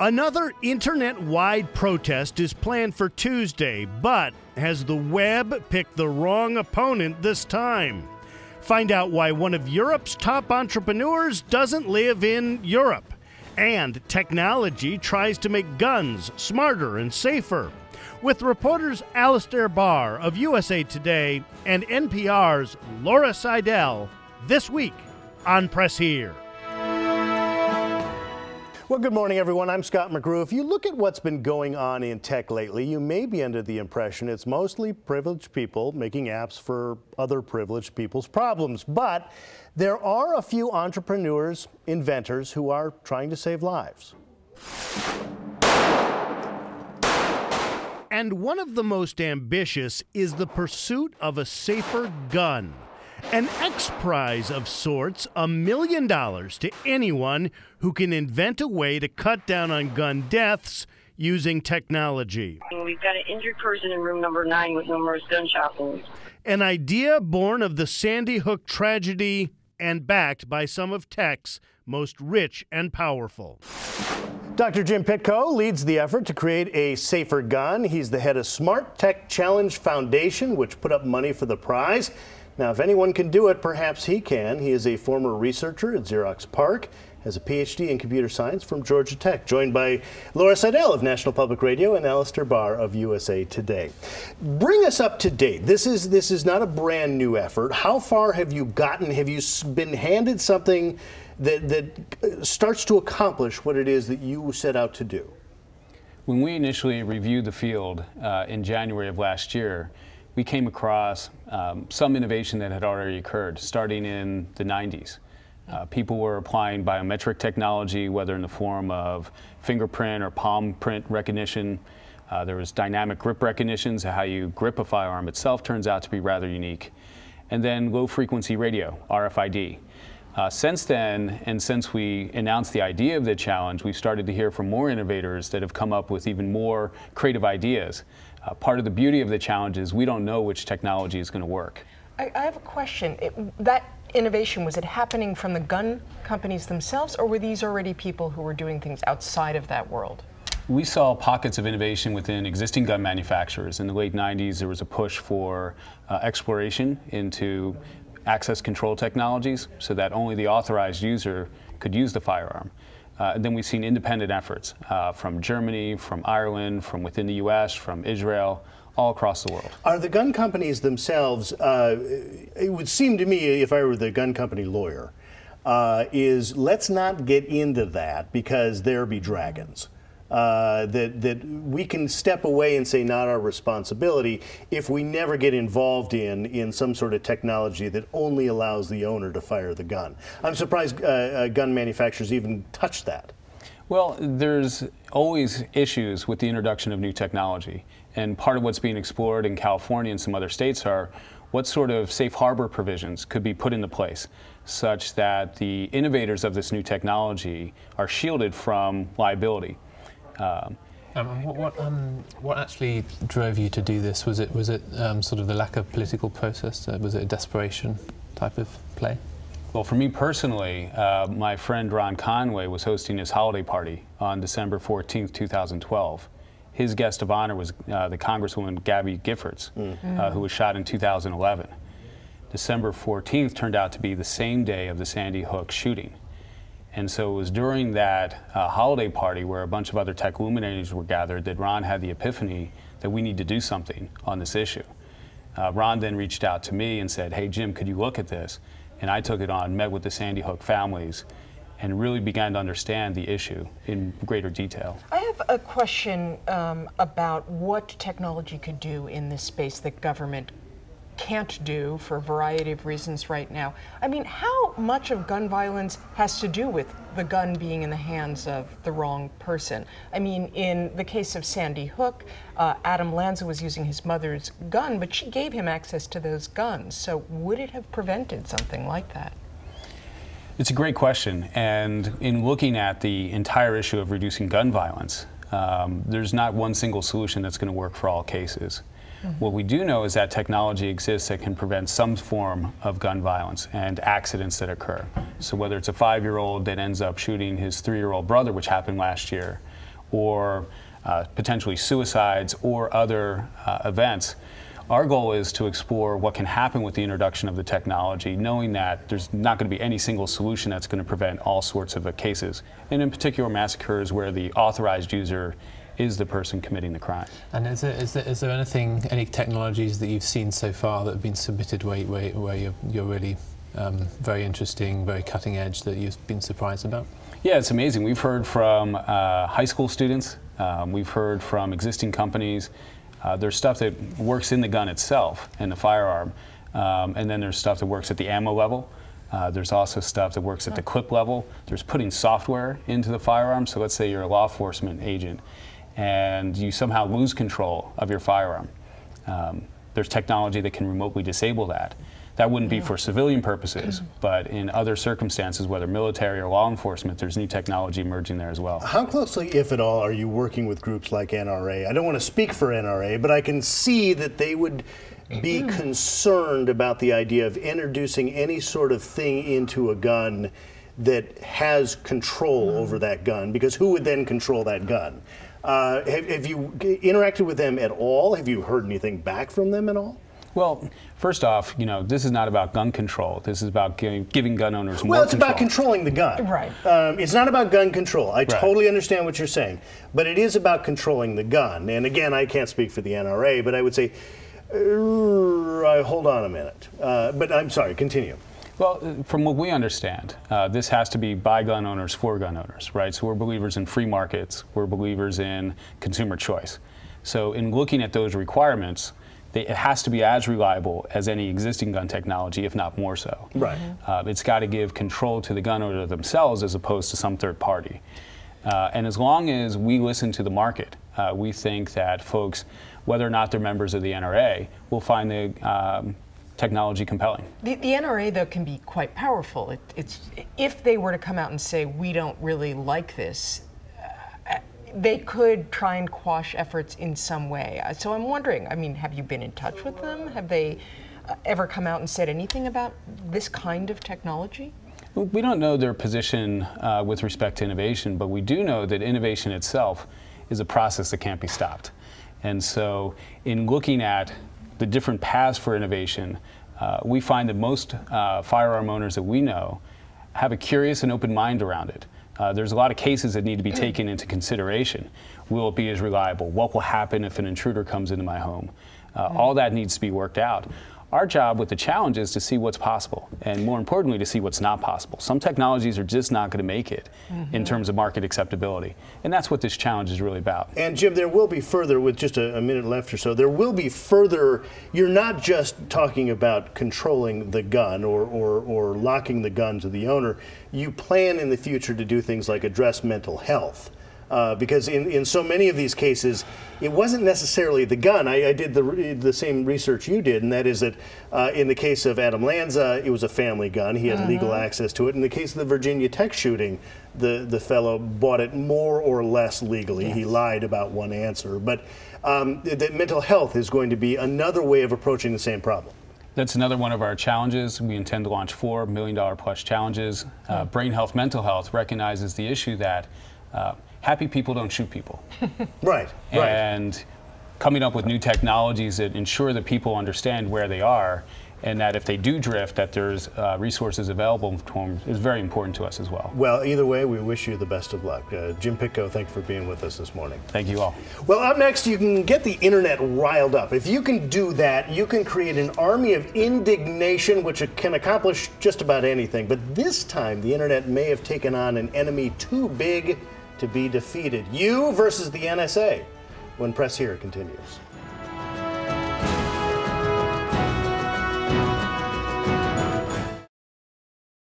Another internet-wide protest is planned for Tuesday, but has the web picked the wrong opponent this time? Find out why one of Europe's top entrepreneurs doesn't live in Europe. And technology tries to make guns smarter and safer. With reporters Alistair Barr of USA Today and NPR's Laura Seidel, this week on Press Here. Well, good morning, everyone. I'm Scott McGrew. If you look at what's been going on in tech lately, you may be under the impression it's mostly privileged people making apps for other privileged people's problems. But there are a few entrepreneurs, inventors, who are trying to save lives. And one of the most ambitious is the pursuit of a safer gun. An X Prize of sorts, $1 million to anyone who can invent a way to cut down on gun deaths using technology. We've got an injured person in room number 9 with numerous gunshot wounds. An idea born of the Sandy Hook tragedy and backed by some of tech's most rich and powerful. Dr. Jim Pitkow leads the effort to create a safer gun. He's the head of Smart Tech Challenge Foundation, which put up money for the prize. Now, if anyone can do it, perhaps he can. He is a former researcher at Xerox PARC, has a PhD in computer science from Georgia Tech, joined by Laura Seidel of National Public Radio and Alistair Barr of USA Today. Bring us up to date. This is not a brand new effort. How far have you gotten? Have you been handed something that starts to accomplish what it is that you set out to do? When we initially reviewed the field in January of last year, we came across some innovation that had already occurred, starting in the 90s. People were applying biometric technology, whether in the form of fingerprint or palm print recognition. There was dynamic grip recognition, so how you grip a firearm itself turns out to be rather unique. And then low-frequency radio, RFID. Since then, and since we announced the idea of the challenge, we've started to hear from more innovators that have come up with even more creative ideas. Part of the beauty of the challenge is we don't know which technology is going to work. I have a question. That innovation, was it happening from the gun companies themselves, or were these already people who were doing things outside of that world? We saw pockets of innovation within existing gun manufacturers. In the late 90s, there was a push for exploration into access control technologies so that only the authorized user could use the firearm. And then we've seen independent efforts from Germany, from Ireland, from within the US, from Israel, all across the world. Are the gun companies themselves, it would seem to me, if I were the gun company lawyer, is let's not get into that because there be dragons. That we can step away and say not our responsibility if we never get involved in some sort of technology that only allows the owner to fire the gun. I'm surprised gun manufacturers even touch that. Well, there's always issues with the introduction of new technology, and part of what's being explored in California and some other states are what sort of safe harbor provisions could be put into place such that the innovators of this new technology are shielded from liability. What actually drove you to do this? Was it sort of the lack of political process? Was it a desperation type of play? Well, for me personally, my friend Ron Conway was hosting his holiday party on December 14th, 2012. His guest of honor was the Congresswoman Gabby Giffords, who was shot in 2011. December 14th turned out to be the same day of the Sandy Hook shooting. And so it was during that holiday party where a bunch of other tech luminaries were gathered that Ron had the epiphany that we need to do something on this issue. Ron then reached out to me and said, hey Jim, could you look at this? And I took it on, met with the Sandy Hook families, and really began to understand the issue in greater detail. I have a question about what technology could do in this space that government can't do for a variety of reasons right now. I mean, how much of gun violence has to do with the gun being in the hands of the wrong person? I mean, in the case of Sandy Hook, Adam Lanza was using his mother's gun, but she gave him access to those guns. So would it have prevented something like that? It's a great question. And in looking at the entire issue of reducing gun violence, there's not one single solution that's going to work for all cases. What we do know is that technology exists that can prevent some form of gun violence and accidents that occur. So whether it's a 5-year-old that ends up shooting his 3-year-old brother, which happened last year, or potentially suicides or other events. Our goal is to explore what can happen with the introduction of the technology, knowing that there's not going to be any single solution that's going to prevent all sorts of cases, and in particular massacres where the authorized user is the person committing the crime. And is there anything, any technologies that you've seen so far that have been submitted where you're really very interesting, very cutting edge, that you've been surprised about? Yeah, it's amazing. We've heard from high school students, we've heard from existing companies. There's stuff that works in the gun itself, in the firearm, and then there's stuff that works at the ammo level. There's also stuff that works at the clip level. There's putting software into the firearm. So let's say you're a law enforcement agent and you somehow lose control of your firearm. There's technology that can remotely disable that. That wouldn't be for civilian purposes, but in other circumstances, whether military or law enforcement, there's new technology emerging there as well. How closely, if at all, are you working with groups like NRA? I don't want to speak for NRA, but I can see that they would be concerned about the idea of introducing any sort of thing into a gun that has control over that gun, because who would then control that gun? Have you interacted with them at all? Have you heard anything back from them at all? Well, first off, this is not about gun control. This is about giving gun owners more control. Well, it's about controlling the gun. Right. It's not about gun control. I totally understand what you're saying. But it is about controlling the gun. And again, I can't speak for the NRA, but I would say, hold on a minute. But I'm sorry, continue. Well, from what we understand, this has to be by gun owners for gun owners, right? So we're believers in free markets. We're believers in consumer choice. So in looking at those requirements, it has to be as reliable as any existing gun technology, if not more so. Right. It's got to give control to the gun owner themselves as opposed to some third party. And as long as we listen to the market, we think that folks, whether or not they're members of the NRA, will find the technology compelling. The NRA, though, can be quite powerful. If they were to come out and say, we don't really like this, they could try and quash efforts in some way. So I'm wondering, have you been in touch with them? Have they ever come out and said anything about this kind of technology? We don't know their position with respect to innovation, but we do know that innovation itself is a process that can't be stopped. And so in looking at the different paths for innovation, we find that most firearm owners that we know have a curious and open mind around it. There's a lot of cases that need to be taken into consideration. Will it be as reliable? What will happen if an intruder comes into my home? All that needs to be worked out. Our job with the challenge is to see what's possible, and more importantly, to see what's not possible. Some technologies are just not going to make it in terms of market acceptability, and that's what this challenge is really about. And Jim, there will be further, with just a minute left or so, there will be further, you're not just talking about controlling the gun or locking the gun to the owner. You plan in the future to do things like address mental health. Because in so many of these cases, it wasn't necessarily the gun. I did the same research you did, and that is that in the case of Adam Lanza, it was a family gun. He had legal access to it. In the case of the Virginia Tech shooting, the fellow bought it more or less legally. Yes. He lied about one answer. But that mental health is going to be another way of approaching the same problem. That's another one of our challenges. We intend to launch 4 $1 million plus challenges. Brain health, mental health recognizes the issue that happy people don't shoot people. Right. And coming up with new technologies that ensure that people understand where they are, and that if they do drift, that there's resources available to them, is very important to us as well. Well, either way, we wish you the best of luck. Jim Pitkow, thank you for being with us this morning. Thank you all. Well, up next, you can get the internet riled up. If you can do that, you can create an army of indignation, which can accomplish just about anything. But this time, the internet may have taken on an enemy too big to be defeated. You versus the NSA, when Press Here continues.